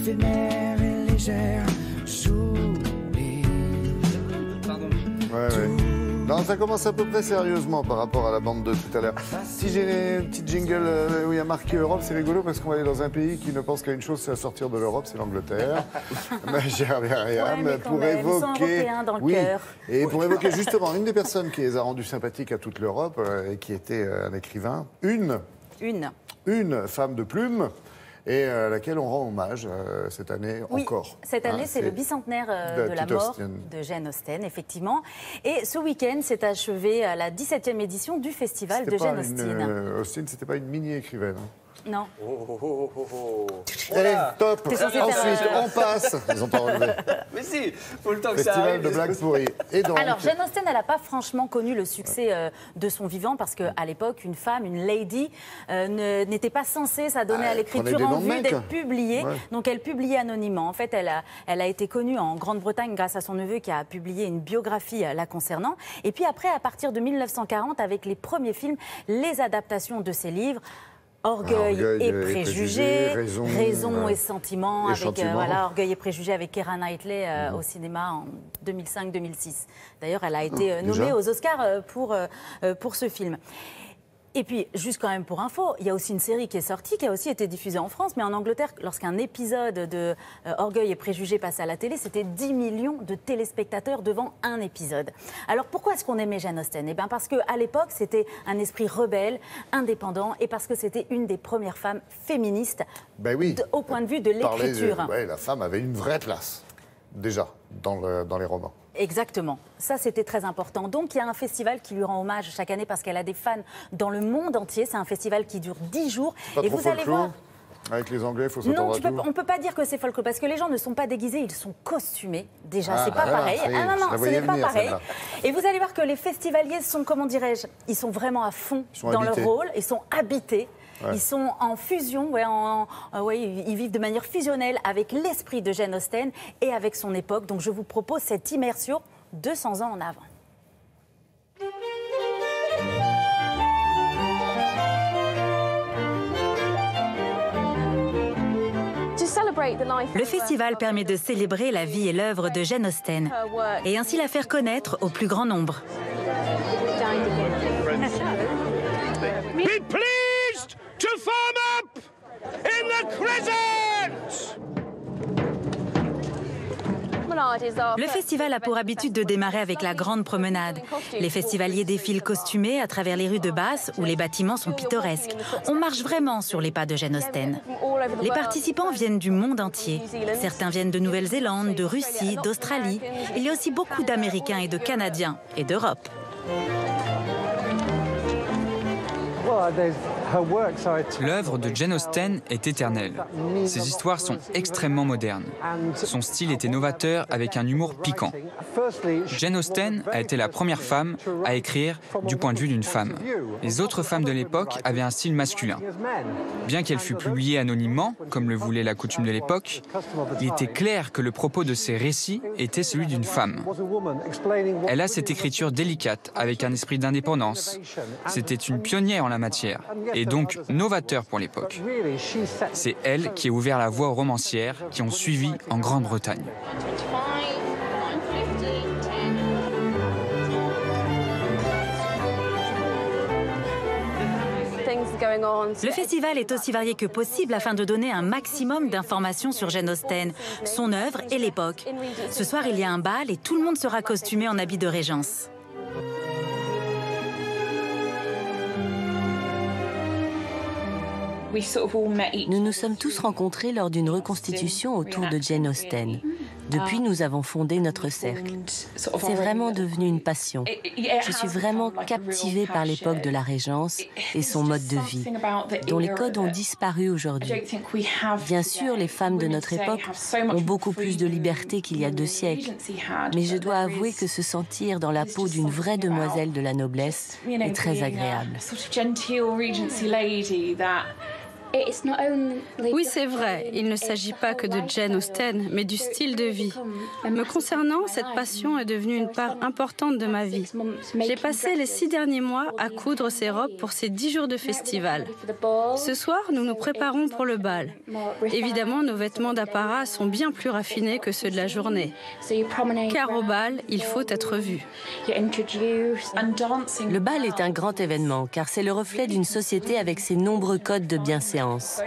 éphémère et légère s'oublie. Ouais. Non, ça commence à peu près sérieusement par rapport à la bande de tout à l'heure. Si j'ai une petite jingle où il y a marqué Europe, c'est rigolo parce qu'on va aller dans un pays qui ne pense qu'à une chose, c'est à sortir de l'Europe, c'est l'Angleterre. Ma chère Myriam, pour évoquer... Dans le cœur. Et pour évoquer justement une des personnes qui les a rendus sympathiques à toute l'Europe et qui était un écrivain, une femme de plume, et à laquelle on rend hommage cette année encore. Cette année, c'est le bicentenaire de la mort de Jane Austen, effectivement. Et ce week-end s'est achevée la 17e édition du festival de Jane Austen. Austen, c'était pas une mini-écrivaine. Non. Allez, top. Ensuite, on passe. Ils ont pas relevé. Mais si, faut le temps que ça Festival arrive. de blagues pourries. Et donc... Alors, Jane Austen, elle n'a pas franchement connu le succès de son vivant parce qu'à l'époque, une femme, une lady, n'était pas censée s'adonner à l'écriture en vue d'être publiée. Ouais. Donc, elle publiait anonymement. En fait, elle a été connue en Grande-Bretagne grâce à son neveu qui a publié une biographie la concernant. Et puis après, à partir de 1940, avec les premiers films, les adaptations de ses livres, Orgueil et préjugés, Raison et Sentiment, avec Orgueil et préjugés avec Keira Knightley au cinéma en 2005-2006. D'ailleurs, elle a été nommée aux Oscars pour ce film. Et puis, juste quand même pour info, il y a aussi une série qui est sortie, qui a aussi été diffusée en France, mais en Angleterre, lorsqu'un épisode de Orgueil et préjugés passait à la télé, c'était 10 millions de téléspectateurs devant un épisode. Alors pourquoi est-ce qu'on aimait Jane Austen ? Eh bien parce qu'à l'époque, c'était un esprit rebelle, indépendant, et parce que c'était une des premières femmes féministes au point de vue de l'écriture. La femme avait une vraie place, déjà, dans les romans. Exactement. Ça, c'était très important. Donc, il y a un festival qui lui rend hommage chaque année parce qu'elle a des fans dans le monde entier. C'est un festival qui dure 10 jours. Et vous allez voir... Avec les Anglais, il faut s'attendre à tout. Non, on ne peut pas dire que c'est folklore parce que les gens ne sont pas déguisés, ils sont costumés. Déjà, c'est pas pareil. Non, ce n'est pas pareil. Et vous allez voir que les festivaliers sont, comment dirais-je, ils sont vraiment à fond dans leur rôle, ils sont habités. Ouais. Ils sont en fusion, ils vivent de manière fusionnelle avec l'esprit de Jane Austen et avec son époque. Donc je vous propose cette immersion 200 ans en avant. Le festival permet de célébrer la vie et l'œuvre de Jane Austen et ainsi la faire connaître au plus grand nombre. Be pleased to form up in the crescent! Le festival a pour habitude de démarrer avec la grande promenade. Les festivaliers défilent costumés à travers les rues de Bath où les bâtiments sont pittoresques. On marche vraiment sur les pas de Jane Austen. Les participants viennent du monde entier. Certains viennent de Nouvelle-Zélande, de Russie, d'Australie. Il y a aussi beaucoup d'Américains et de Canadiens et d'Europe. L'œuvre de Jane Austen est éternelle. Ses histoires sont extrêmement modernes. Son style était novateur avec un humour piquant. Jane Austen a été la première femme à écrire du point de vue d'une femme. Les autres femmes de l'époque avaient un style masculin. Bien qu'elle fût publiée anonymement, comme le voulait la coutume de l'époque, il était clair que le propos de ses récits était celui d'une femme. Elle a cette écriture délicate avec un esprit d'indépendance. C'était une pionnière en la matière et donc novateur pour l'époque. C'est elle qui a ouvert la voie aux romancières qui ont suivi en Grande-Bretagne. Le festival est aussi varié que possible afin de donner un maximum d'informations sur Jane Austen, son œuvre et l'époque. Ce soir, il y a un bal et tout le monde sera costumé en habit de régence. Nous nous sommes tous rencontrés lors d'une reconstitution autour de Jane Austen. Depuis, nous avons fondé notre cercle. C'est vraiment devenu une passion. Je suis vraiment captivée par l'époque de la Régence et son mode de vie, dont les codes ont disparu aujourd'hui. Bien sûr, les femmes de notre époque ont beaucoup plus de liberté qu'il y a 2 siècles, mais je dois avouer que se sentir dans la peau d'une vraie demoiselle de la noblesse est très agréable. Oui, c'est vrai, il ne s'agit pas que de Jane Austen, mais du style de vie. Me concernant, cette passion est devenue une part importante de ma vie. J'ai passé les 6 derniers mois à coudre ces robes pour ces 10 jours de festival. Ce soir, nous nous préparons pour le bal. Évidemment, nos vêtements d'apparat sont bien plus raffinés que ceux de la journée. Car au bal, il faut être vu. Le bal est un grand événement, car c'est le reflet d'une société avec ses nombreux codes de bienséance.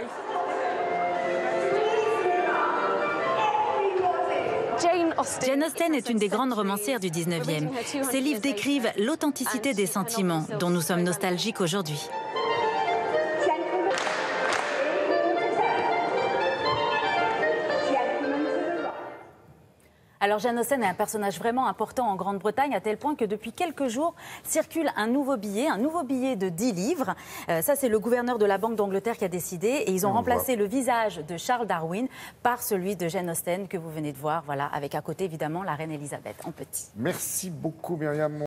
Jane Austen est une des grandes romancières du 19e. Ses livres décrivent l'authenticité des sentiments dont nous sommes nostalgiques aujourd'hui. Alors Jane Austen est un personnage vraiment important en Grande-Bretagne, à tel point que depuis quelques jours circule un nouveau billet de 10 livres. Ça, c'est le gouverneur de la Banque d'Angleterre qui a décidé, et ils ont remplacé le visage de Charles Darwin par celui de Jane Austen que vous venez de voir, voilà, avec à côté évidemment la reine Elisabeth en petit. Merci beaucoup Myriam.